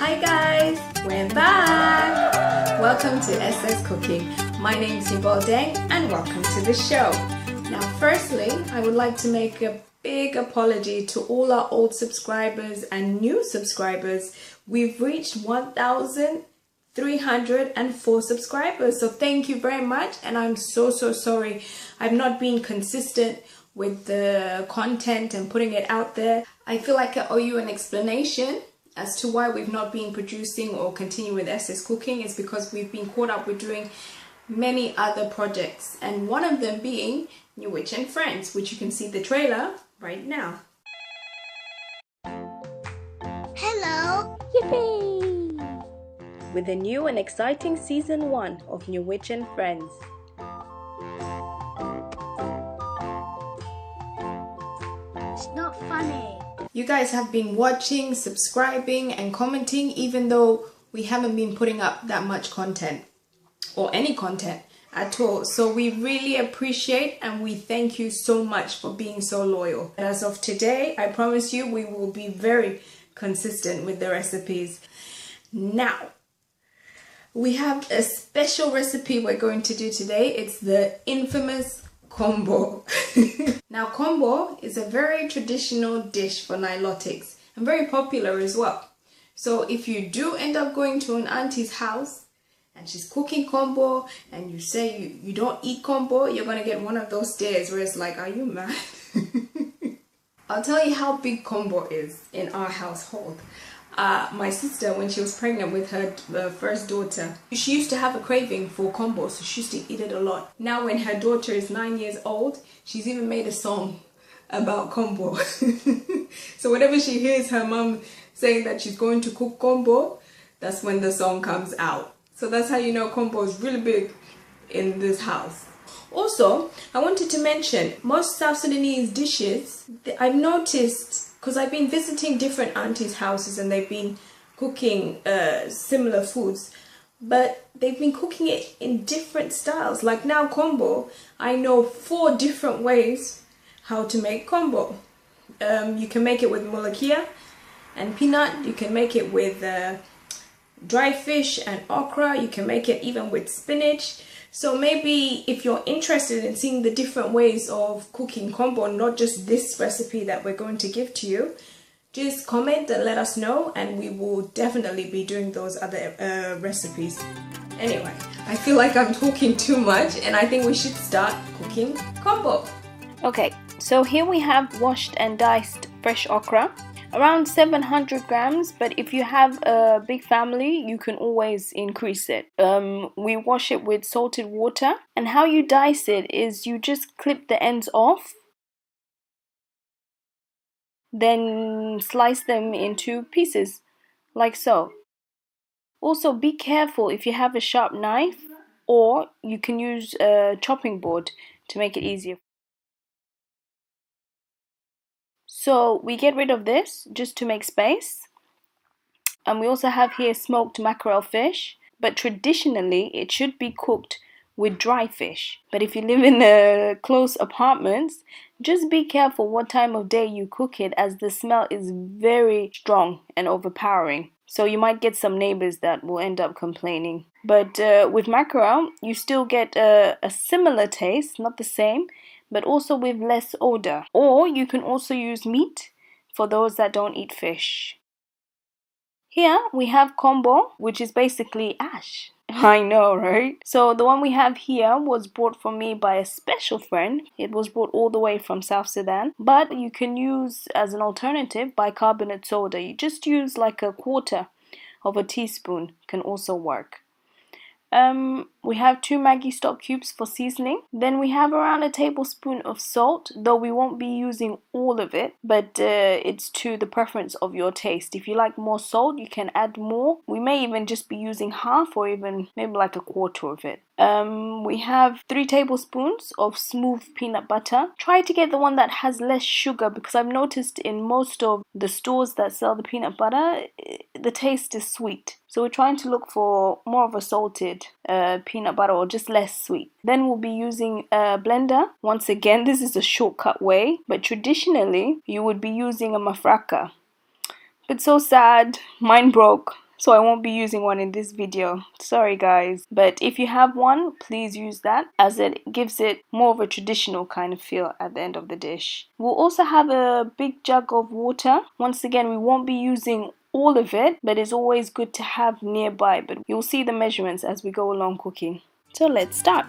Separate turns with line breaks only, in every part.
Hi guys, we're back! Welcome to SS Cooking. My name is Nyibol Deng and welcome to the show. Now firstly, I would like to make a big apology to all our old subscribers and new subscribers. We've reached 1,304 subscribers, so thank you very much, and I'm so sorry I've not been consistent with the content and putting it out there. I feel like I owe you an explanation as to why we've not been producing or continuing with SS Cooking. Is because we've been caught up with doing many other projects, and one of them being New Witch and Friends, which you can see the trailer right now.
Hello! Yippee!
With the new and exciting season 1 of New Witch and Friends.
It's not funny.
You guys have been watching, subscribing and commenting even though we haven't been putting up that much content or any content at all. So we really appreciate and we thank you so much for being so loyal. As of today, I promise you we will be very consistent with the recipes. Now, we have a special recipe we're going to do today. It's the infamous Kombo. Now Kombo is a very traditional dish for Nilotics and very popular as well. So if you do end up going to an auntie's house and she's cooking Kombo and you say you don't eat Kombo, you're going to get one of those stares where it's like, are you mad? I'll tell you how big Kombo is in our household. My sister, when she was pregnant with her first daughter, she used to have a craving for Kombo, so she used to eat it a lot. Now when her daughter is 9 years old, she's even made a song about Kombo. So whenever she hears her mom saying that she's going to cook Kombo, that's when the song comes out. So that's how you know Kombo is really big in this house. Also, I wanted to mention, most South Sudanese dishes, I've noticed, because I've been visiting different aunties' houses and they've been cooking similar foods, but they've been cooking it in different styles. Like now Kombo, I know 4 different ways how to make Kombo. You can make it with mulakia and peanut. You can make it with dry fish and okra. You can make it even with spinach. So maybe if you're interested in seeing the different ways of cooking Kombo, not just this recipe that we're going to give to you, just comment and let us know and we will definitely be doing those other recipes. Anyway, I feel like I'm talking too much and I think we should start cooking Kombo. Okay, so here we have washed and diced fresh okra. Around 700 grams, but if you have a big family, you can always increase it. We wash it with salted water, and how you dice it is you just clip the ends off, then slice them into pieces, like so. Also, be careful if you have a sharp knife, or you can use a chopping board to make it easier. So we get rid of this just to make space. And we also have here smoked mackerel fish, but traditionally it should be cooked with dry fish. But if you live in close apartments, just be careful what time of day you cook it, as the smell is very strong and overpowering. So you might get some neighbors that will end up complaining. But with mackerel, you still get a similar taste, not the same, but also with less odor. Or you can also use meat for those that don't eat fish. Here we have Kombo, which is basically ash. I know, right? So the one we have here was brought for me by a special friend. It was brought all the way from South Sudan. But you can use as an alternative bicarbonate soda. You just use like a 1/4 of a teaspoon, can also work. We have 2 Maggi stock cubes for seasoning. Then we have around a tablespoon of salt, though we won't be using all of it, but it's to the preference of your taste. If you like more salt, you can add more. We may even just be using half or even maybe like a 1/4 of it. We have 3 tablespoons of smooth peanut butter. Try to get the one that has less sugar, because I've noticed in most of the stores that sell the peanut butter, the taste is sweet. So we're trying to look for more of a salted peanut butter or just less sweet. Then we'll be using a blender. Once again, this is a shortcut way, but traditionally you would be using a mafraka. But so sad, mine broke. so I won't be using one in this video. Sorry guys, but if you have one, please use that, as it gives it more of a traditional kind of feel at the end of the dish. We'll also have a big jug of water. Once again, we won't be using all of it, but it's always good to have nearby, but you'll see the measurements as we go along cooking. So let's start.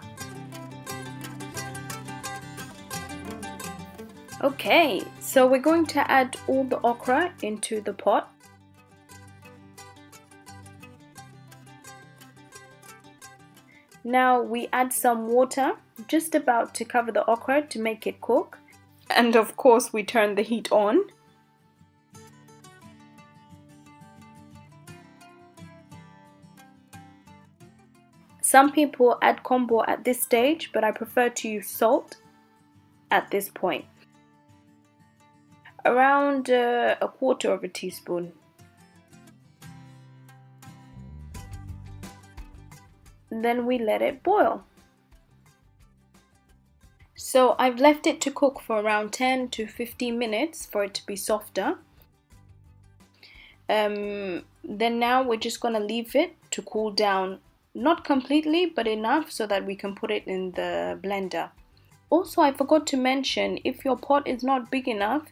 Okay, so we're going to add all the okra into the pot. Now we add some water, just about to cover the okra to make it cook. And of course we turn the heat on. Some people add Kombo at this stage, but I prefer to use salt at this point. Around a quarter of a teaspoon. Then we let it boil. So I've left it to cook for around 10 to 15 minutes for it to be softer. Then now we're just gonna leave it to cool down, not completely, but enough so that we can put it in the blender. Also, I forgot to mention, if your pot is not big enough,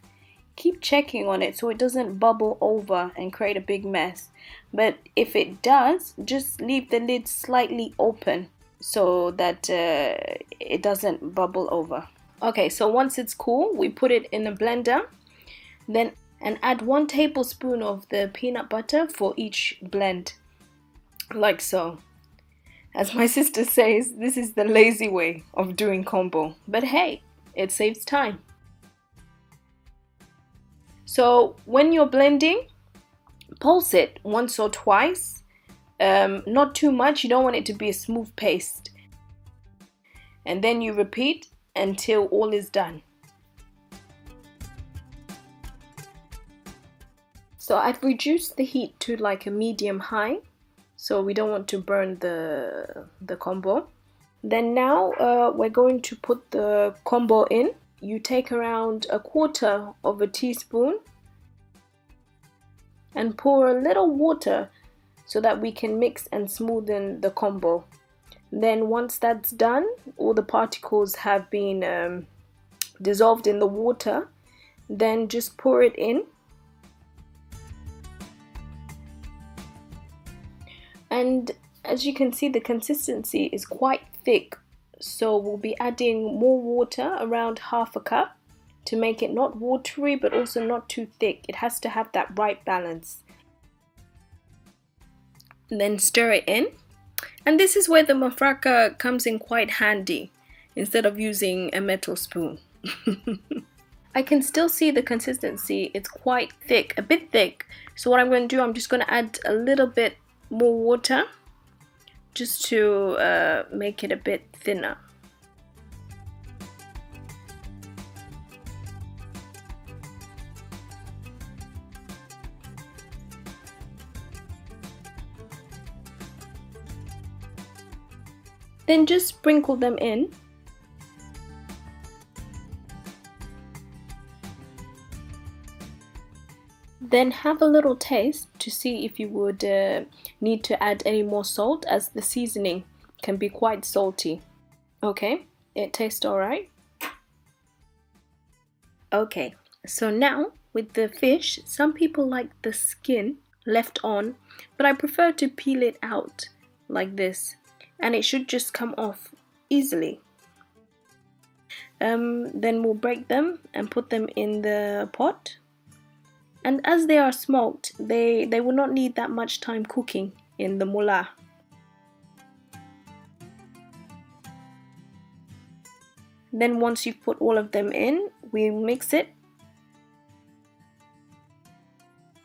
keep checking on it so it doesn't bubble over and create a big mess. But if it does, just leave the lid slightly open so that it doesn't bubble over. Okay, so once it's cool, we put it in a blender, then add 1 tablespoon of the peanut butter for each blend, like so. As my sister says, this is the lazy way of doing Kombo, but hey, it saves time. So when you're blending, pulse it once or twice, not too much, you don't want it to be a smooth paste. And then you repeat until all is done. So I've reduced the heat to like a medium high, so we don't want to burn the Kombo. Then now we're going to put the Kombo in. You take around a quarter of a teaspoon and pour a little water so that we can mix and smoothen the Kombo. Then once that's done, all the particles have been dissolved in the water, then just pour it in. And as you can see, the consistency is quite thick, so we'll be adding more water, around half a cup, to make it not watery but also not too thick. It has to have that right balance. Then stir it in, and this is where the mafraka comes in quite handy instead of using a metal spoon. I can still see the consistency, it's quite thick, a bit thick. So what I'm going to do, I'm just going to add a little bit more water just to make it a bit thinner. Then just sprinkle them in. Then have a little taste to see if you would need to add any more salt, as the seasoning can be quite salty. Okay, it tastes alright. Okay, so now with the fish, some people like the skin left on, but I prefer to peel it out like this, and it should just come off easily. Then we'll break them and put them in the pot. And as they are smoked, they will not need that much time cooking in the mullah. Then once you've put all of them in, we mix it.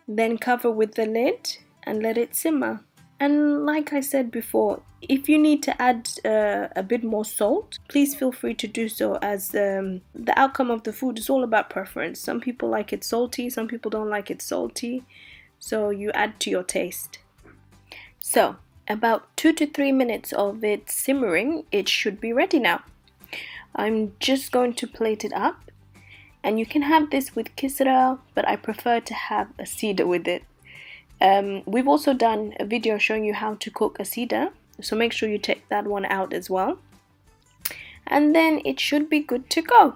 Then cover with the lid and let it simmer. And like I said before, if you need to add a bit more salt, please feel free to do so, as the outcome of the food is all about preference. Some people like it salty, some people don't like it salty, so you add to your taste. So about 2 to 3 minutes of it simmering, it should be ready now. I'm just going to plate it up, and you can have this with kisra, but I prefer to have a cedar with it.
We've also done a video showing you how to cook a cedar, so make sure you check that one out as well. And then it should be good to go.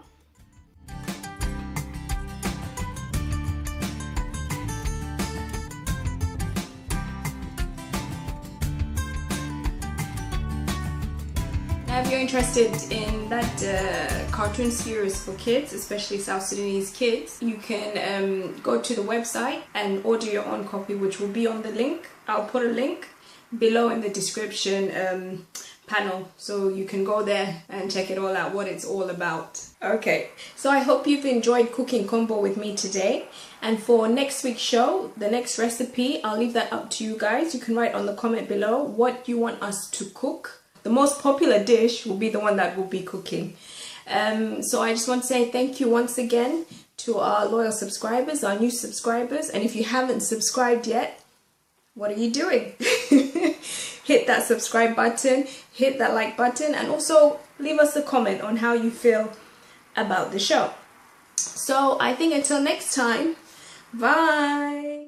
Now, if you're interested in that cartoon series for kids, especially South Sudanese kids, you can go to the website and order your own copy, which will be on the link. I'll put a link below in the description panel, so you can go there and check it all out, what it's all about. Okay, so I hope you've enjoyed cooking Kombo with me today. And for next week's show, the next recipe, I'll leave that up to you guys. You can write on the comment below what you want us to cook. The most popular dish will be the one that we'll be cooking. So I just want to say thank you once again to our loyal subscribers, our new subscribers. And if you haven't subscribed yet, what are you doing? Hit that subscribe button, hit that like button, and also leave us a comment on how you feel about the show. So I think until next time, bye.